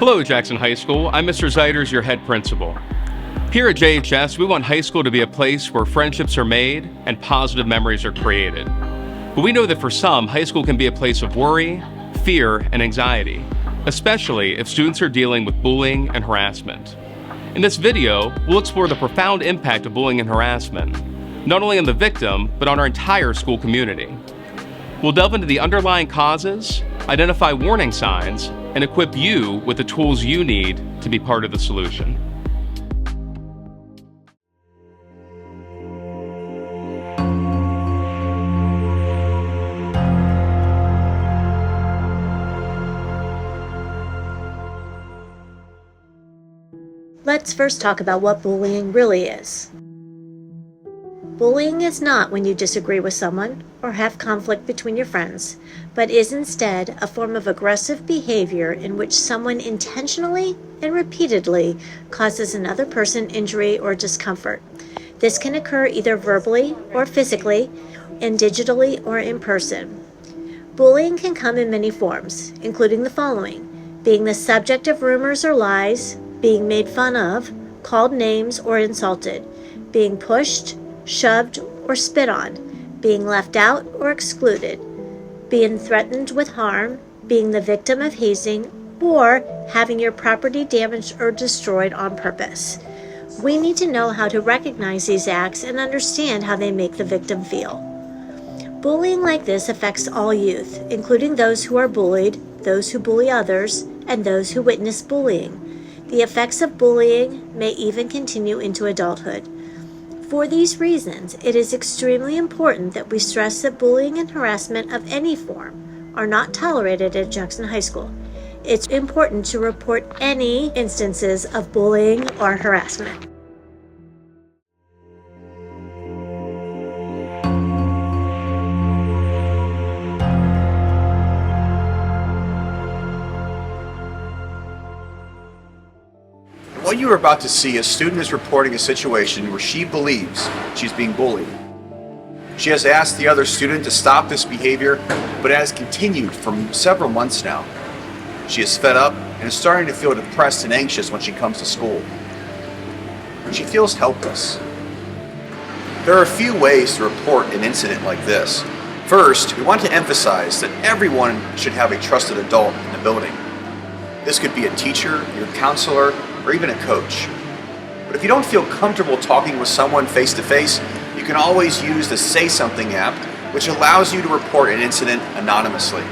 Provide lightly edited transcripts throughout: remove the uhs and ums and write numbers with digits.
Hello, Jackson High School. I'm Mr. Zeiders, your head principal. Here at JHS, we want high school to be a place where friendships are made and positive memories are created. But we know that for some, high school can be a place of worry, fear, and anxiety, especially if students are dealing with bullying and harassment. In this video, we'll explore the profound impact of bullying and harassment, not only on the victim, but on our entire school community. We'll delve into the underlying causes, identify warning signs, and equip you with the tools you need to be part of the solution. Let's first talk about what bullying really is. Bullying is not when you disagree with someone or have conflict between your friends, but is instead a form of aggressive behavior in which someone intentionally and repeatedly causes another person injury or discomfort. This can occur either verbally or physically, and digitally or in person. Bullying can come in many forms, including the following: being the subject of rumors or lies, being made fun of, called names or insulted, being pushed, shoved, or spit on, being left out or excluded, being threatened with harm, being the victim of hazing, or having your property damaged or destroyed on purpose. We need to know how to recognize these acts and understand how they make the victim feel. Bullying like this affects all youth, including those who are bullied, those who bully others, and those who witness bullying. The effects of bullying may even continue into adulthood. For these reasons, it is extremely important that we stress that bullying and harassment of any form are not tolerated at Jackson High School. It's important to report any instances of bullying or harassment. What you are about to see, a student is reporting a situation where she believes she's being bullied. She has asked the other student to stop this behavior, but it has continued for several months now. She is fed up and is starting to feel depressed and anxious when she comes to school. She feels helpless. There are a few ways to report an incident like this. First, we want to emphasize that everyone should have a trusted adult in the building. This could be a teacher, your counselor, or even a coach. But if you don't feel comfortable talking with someone face-to-face, you can always use the Say Something app, which allows you to report an incident anonymously.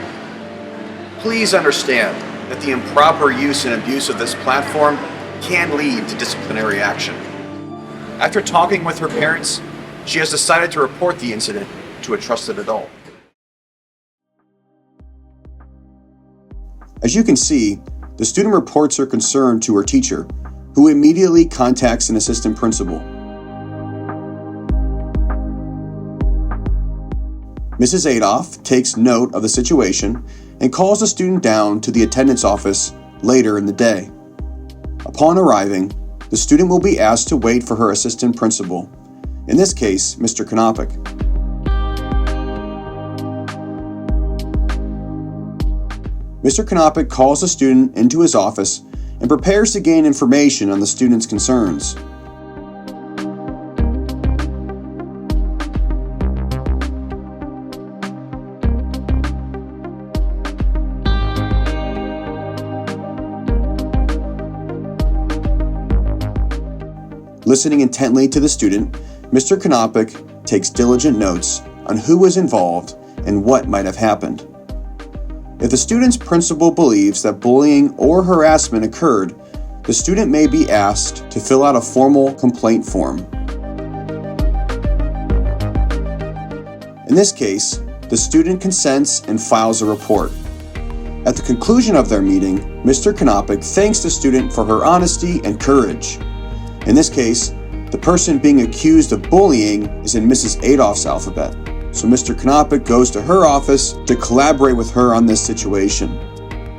Please understand that the improper use and abuse of this platform can lead to disciplinary action. After talking with her parents, she has decided to report the incident to a trusted adult. As you can see, the student reports her concern to her teacher, who immediately contacts an assistant principal. Mrs. Adolph takes note of the situation and calls the student down to the attendance office later in the day. Upon arriving, the student will be asked to wait for her assistant principal, in this case, Mr. Konopik. Mr. Konopik calls the student into his office and prepares to gain information on the student's concerns. Listening intently to the student, Mr. Konopik takes diligent notes on who was involved and what might have happened. If the student's principal believes that bullying or harassment occurred, the student may be asked to fill out a formal complaint form. In this case, the student consents and files a report. At the conclusion of their meeting, Mr. Konopik thanks the student for her honesty and courage. In this case, the person being accused of bullying is in Mrs. Adolph's alphabet. So Mr. Konopik goes to her office to collaborate with her on this situation.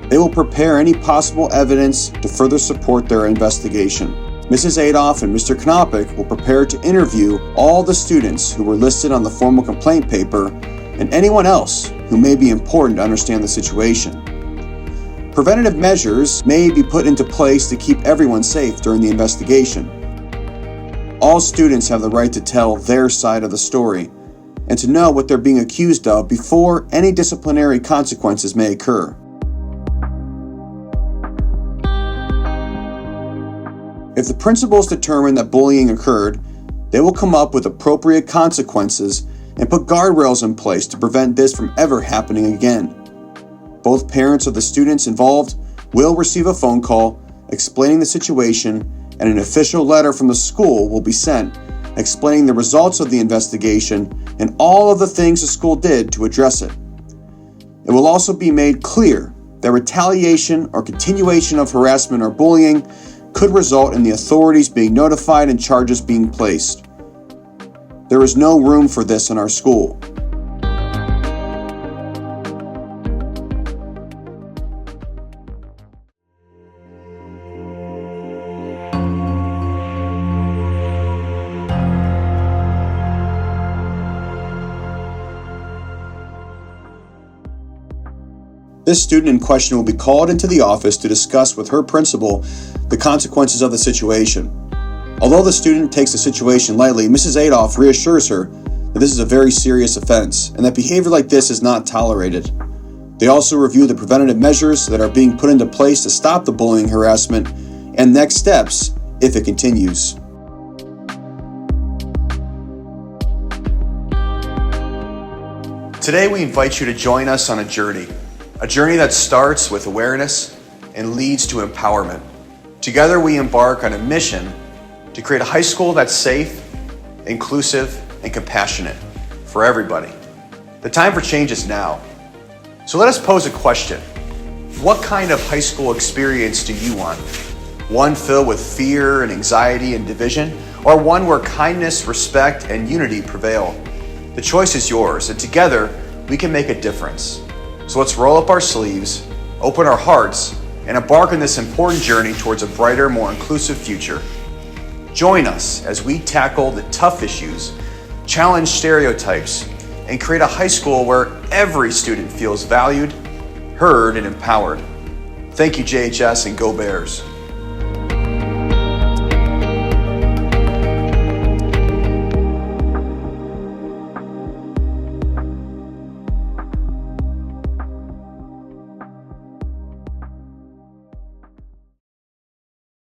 They will prepare any possible evidence to further support their investigation. Mrs. Adolph and Mr. Konopik will prepare to interview all the students who were listed on the formal complaint paper and anyone else who may be important to understand the situation. Preventative measures may be put into place to keep everyone safe during the investigation. All students have the right to tell their side of the story and to know what they're being accused of before any disciplinary consequences may occur. If the principals determine that bullying occurred, they will come up with appropriate consequences and put guardrails in place to prevent this from ever happening again. Both parents of the students involved will receive a phone call explaining the situation, and an official letter from the school will be sent explaining the results of the investigation and all of the things the school did to address it. It will also be made clear that retaliation or continuation of harassment or bullying could result in the authorities being notified and charges being placed. There is no room for this in our school. This student in question will be called into the office to discuss with her principal the consequences of the situation. Although the student takes the situation lightly, Mrs. Adolph reassures her that this is a very serious offense and that behavior like this is not tolerated. They also review the preventative measures that are being put into place to stop the bullying harassment and next steps if it continues. Today we invite you to join us on a journey that starts with awareness and leads to empowerment. Together we embark on a mission to create a high school that's safe, inclusive, and compassionate for everybody. The time for change is now. So let us pose a question. What kind of high school experience do you want? One filled with fear and anxiety and division, or one where kindness, respect, and unity prevail? The choice is yours, and together we can make a difference. So let's roll up our sleeves, open our hearts, and embark on this important journey towards a brighter, more inclusive future. Join us as we tackle the tough issues, challenge stereotypes, and create a high school where every student feels valued, heard, and empowered. Thank you, JHS, and Go Bears.